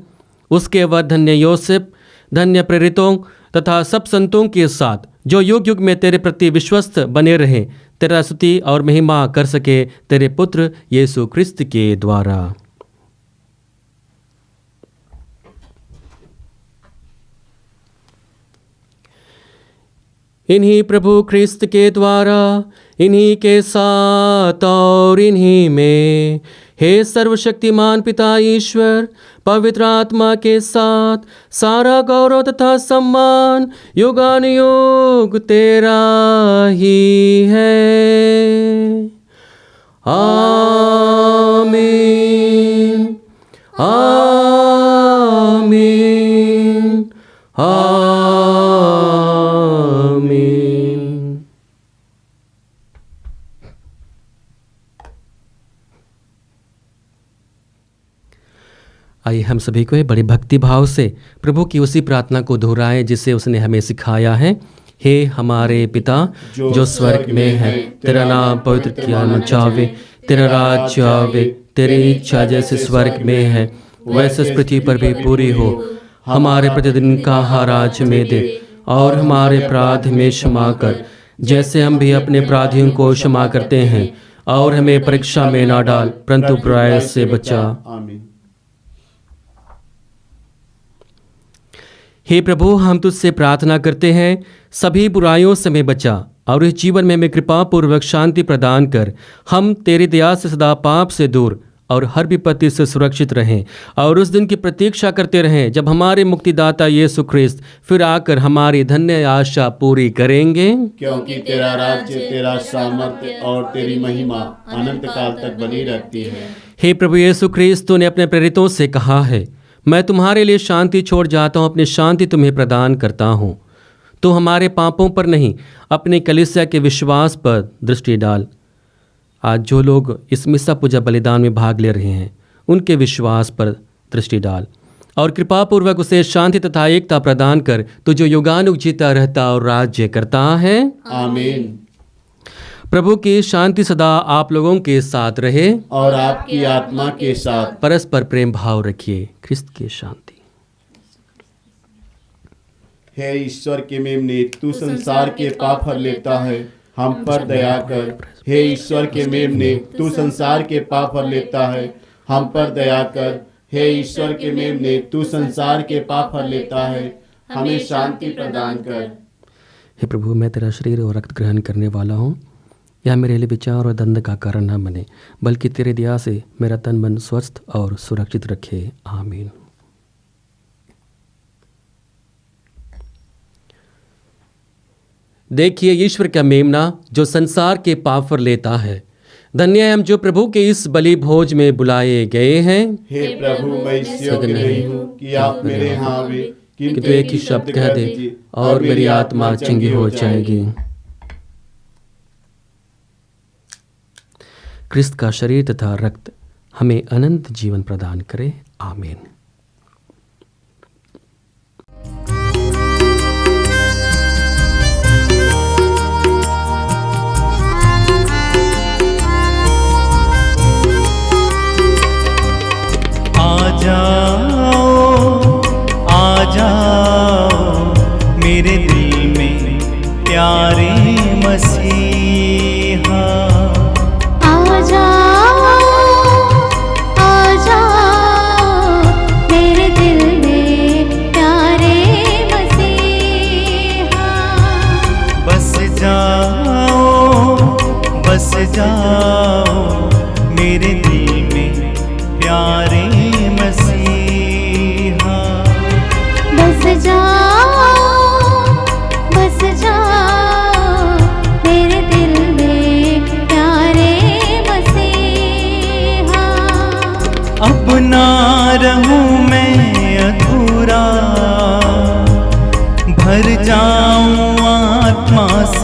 उसके वर धन्य योसेफ, धन्य प्रेरितों तथा सब संतों के साथ जो युग युग में तेरे प्रति विश्वस्त बने रहें, तेरा स्तुति और महिमा कर सके तेरे पुत्र यीशु ख्रिस्त के द्वारा। इन्हीं प्रभु ख्रिस्त के द्वारा, इन्हीं के साथ और इन्हीं में, हे सर्वशक्तिमान पिता ईश्वर, पवित्र आत्मा के साथ सारा गौरव तथा सम्मान युगानुयुग तेरा ही है। आमीन, आमीन, आमीन। आइए हम सभी को बड़े भक्ति भाव से प्रभु की उसी प्रार्थना को दोहराएं जिसे उसने हमें सिखाया है। हे हमारे पिता जो स्वर्ग में है, तेरा नाम पवित्र किया जावे, तेरा राज्य आवे, तेरी इच्छा जैसे स्वर्ग में है वैसे इस पृथ्वी पर भी पूरी हो। हमारे प्रतिदिन का आहार आज हमें दे और हमारे अपराध में क्षमा कर जैसे हम भी अपने अपराधियों को क्षमा करते हैं, और हमें परीक्षा में ना डाल परंतु बुराई से बचा। आमीन। हे प्रभु, हम तुझसे प्रार्थना करते हैं, सभी बुराइयों से हमें बचा और इस जीवन में हमें कृपा पूर्वक शांति प्रदान कर। हम तेरी दया से सदा पाप से दूर और हर विपत्ति से सुरक्षित रहें और उस दिन की प्रतीक्षा करते रहें जब हमारे मुक्तिदाता यीशु ख्रिस्त फिर आकर हमारी धन्य आशा पूरी करेंगे। क्योंकि तेरा राज्य, तेरा सामर्थ्य और तेरी महिमा अनंत काल तक बनी रहती है। हे प्रभु यीशु ख्रिस्त, तूने अपने प्रेरितों से कहा है, मैं तुम्हारे लिए शांति छोड़ जाता हूँ, अपनी शांति तुम्हें प्रदान करता हूँ। तो हमारे पापों पर नहीं, अपने कलीसिया के विश्वास पर दृष्टि डाल। आज जो लोग इस मिस्सा पूजा बलिदान में भाग ले रहे हैं, उनके विश्वास पर दृष्टि डाल और कृपापूर्वक उसे शांति तथा एकता प्रदान कर, तो जो युगानुग जीता रहता और राज्य करता है। आमीन। प्रभु की शांति सदा आप लोगों के साथ रहे और आपकी आत्मा के साथ। परस्पर प्रेम भाव रखिए। ख्रिस्त की शांति। हे ईश्वर के मेमने, तू संसार के पाप हर लेता है, हम पर दया कर। हे ईश्वर के मेमने, तू संसार के पाप हर लेता है, हम पर दया कर। हे ईश्वर के मेमने, तू संसार के पाप हर लेता है, हमें शांति प्रदान कर। हे प्रभु, मैं तेरा शरीर और रक्त ग्रहण करने वाला हूँ। यह मेरे लिए विचार और दंड का कारण न बने, बल्कि तेरे दया से मेरा तन मन स्वस्थ और सुरक्षित रखे। आमीन। देखिए ईश्वर का मेमना जो संसार के पाप पर लेता है। धन्य है हम जो प्रभु के इस बलि भोज में बुलाए गए हैं। हे प्रभु, मैं इस योग्य नहीं हूँ कि आप मेरे यहाँ आवे, किंतु एक ही शब्द कह दे और मेरी आत्मा चंगी हो जाएगी। ख्रिस्त का शरीर तथा रक्त हमें अनंत जीवन प्रदान करे। आमीन। आ जाओ मेरे दिल में प्यारे मसीहा,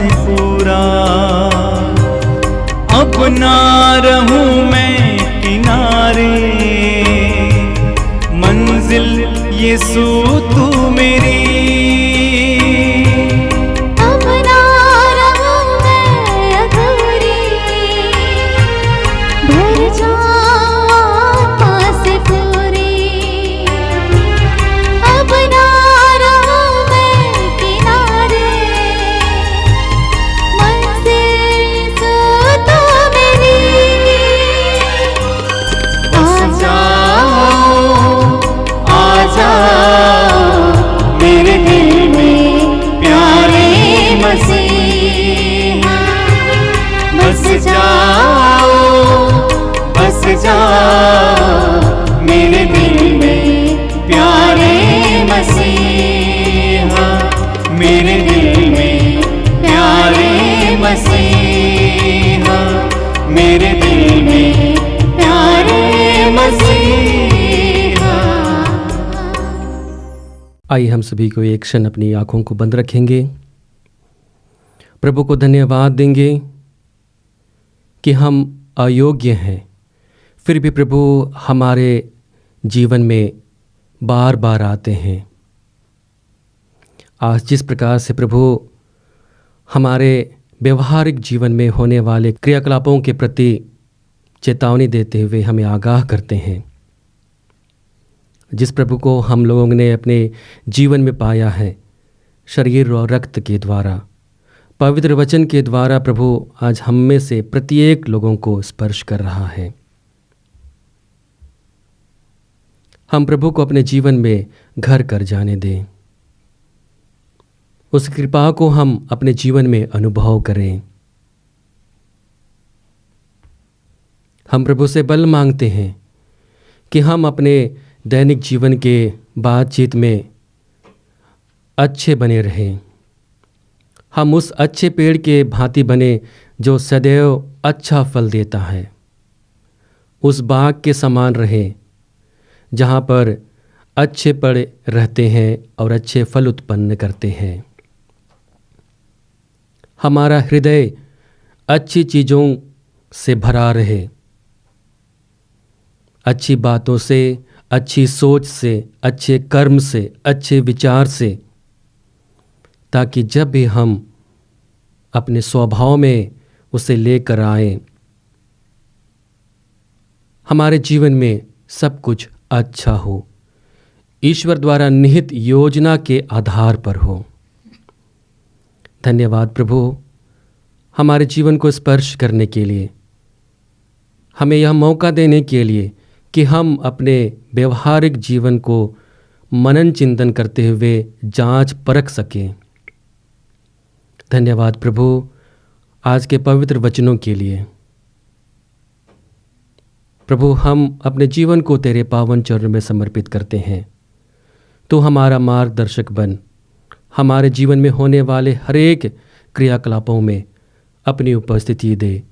से पूरा। अब ना रहूं मैं किनारे, मंजिल यीशु तू मेरी। अब ना रहूं मैं अधूरी, भर जाऊं पास पूरी। अब ना रहूं मैं किनारे, मंजिल सो तो मेरी। बस जाओ, आ जाओ मेरे दिल में प्यारे मसीहा। बस जाओ, बस जाओ मेरे दिल में प्यारे मसीहा। मेरे दिल में प्यारे मसीहा, मेरे दिल में प्यारे मसीहा। आइए हम सभी को एक क्षण अपनी आंखों को बंद रखेंगे, प्रभु को धन्यवाद देंगे कि हम अयोग्य हैं, फिर भी प्रभु हमारे जीवन में बार बार आते हैं। आज जिस प्रकार से प्रभु हमारे व्यवहारिक जीवन में होने वाले क्रियाकलापों के प्रति चेतावनी देते हुए हमें आगाह करते हैं, जिस प्रभु को हम लोगों ने अपने जीवन में पाया है शरीर और रक्त के द्वारा, पवित्र वचन के द्वारा, प्रभु आज हम में से प्रत्येक लोगों को स्पर्श कर रहा है। हम प्रभु को अपने जीवन में घर कर जाने दें, उस कृपा को हम अपने जीवन में अनुभव करें। हम प्रभु से बल मांगते हैं कि हम अपने दैनिक जीवन के बातचीत में अच्छे बने रहें। हम उस अच्छे पेड़ के भांति बने जो सदैव अच्छा फल देता है, उस बाग के समान रहें जहाँ पर अच्छे पेड़ रहते हैं और अच्छे फल उत्पन्न करते हैं। हमारा हृदय अच्छी चीज़ों से भरा रहे, अच्छी बातों से, अच्छी सोच से, अच्छे कर्म से, अच्छे विचार से, ताकि जब भी हम अपने स्वभाव में उसे लेकर आएं, हमारे जीवन में सब कुछ अच्छा हो, ईश्वर द्वारा निहित योजना के आधार पर हो। धन्यवाद प्रभु, हमारे जीवन को स्पर्श करने के लिए, हमें यह मौका देने के लिए कि हम अपने व्यवहारिक जीवन को मनन चिंतन करते हुए जांच परख सकें। धन्यवाद प्रभु आज के पवित्र वचनों के लिए। प्रभु हम अपने जीवन को तेरे पावन चरणों में समर्पित करते हैं। तू हमारा मार्गदर्शक बन, हमारे जीवन में होने वाले हर एक क्रियाकलापों में अपनी उपस्थिति दे,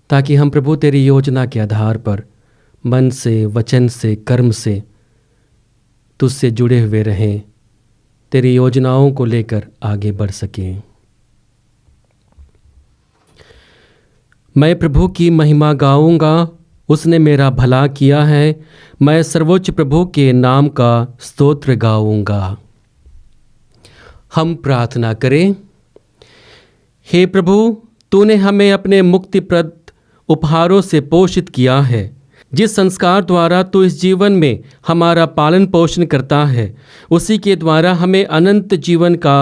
ताकि हम प्रभु तेरी योजना के आधार पर मन से, वचन से, कर्म से तुझसे जुड़े हुए रहें, तेरी योजनाओं को लेकर आगे बढ़ सकें। मैं प्रभु की महिमा गाऊंगा, उसने मेरा भला किया है। मैं सर्वोच्च प्रभु के नाम का स्तोत्र गाऊंगा। हम प्रार्थना करें। हे प्रभु, तूने हमें अपने मुक्तिप्रद उपहारों से पोषित किया है। जिस संस्कार द्वारा तू इस जीवन में हमारा पालन पोषण करता है, उसी के द्वारा हमें अनंत जीवन का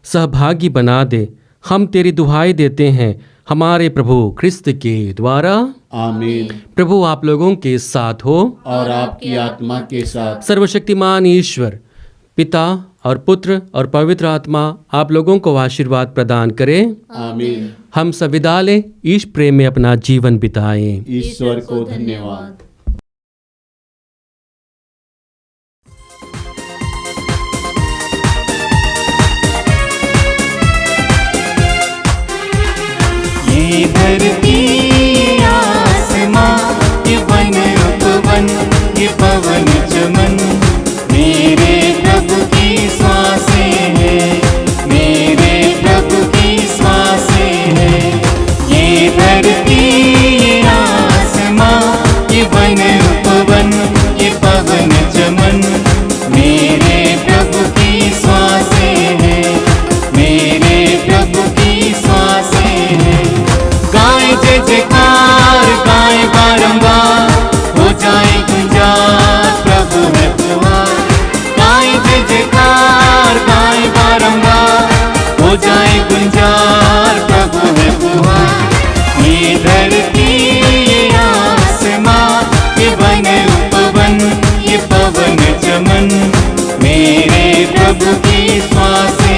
सहभागी बना दे। हम तेरी दुहाई देते हैं हमारे प्रभु ख्रिस्त के द्वारा। आमीन। प्रभु आप लोगों के साथ हो और आपकी आत्मा के साथ। सर्वशक्तिमान ईश्वर पिता और पुत्र और पवित्र आत्मा आप लोगों को आशीर्वाद प्रदान करें। आमीन। हम सब विदा लें, ईश प्रेम में अपना जीवन बिताएं। ईश्वर को धन्यवाद। ये धरती आसमां, ये वन उपवन, ये पवन चमन, मेरे प्रभु की सांसें हैं, मेरे प्रभु की प्रभु की श्वास